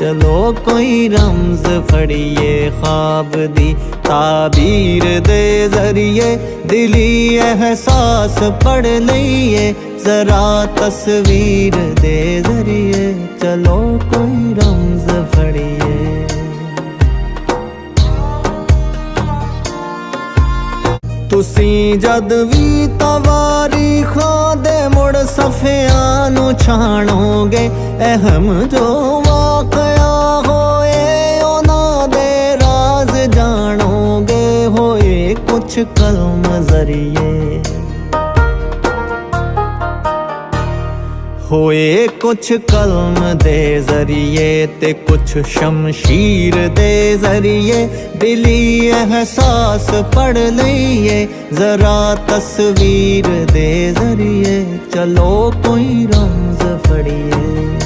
चलो कोई रमज फड़िए ख्वाब दी ताबीर दे जरिए दिली एहसास पढ़ लइए जरा तस्वीर दे जरिए चलो कोई रमज फड़िए। तुसी जद भी तवारीखां दे मुड़ सफ़ियां नू छाणोगे अहम जो वाक़या होए उन्हां दे राज जानोगे होए कुछ कलम जरिए होए कुछ कलम दे जरिए ते कुछ शमशीर दे जरिए दिली एहसास पढ़ लइए जरा तस्वीर दे जरिए चलो कोई रमज फड़िए।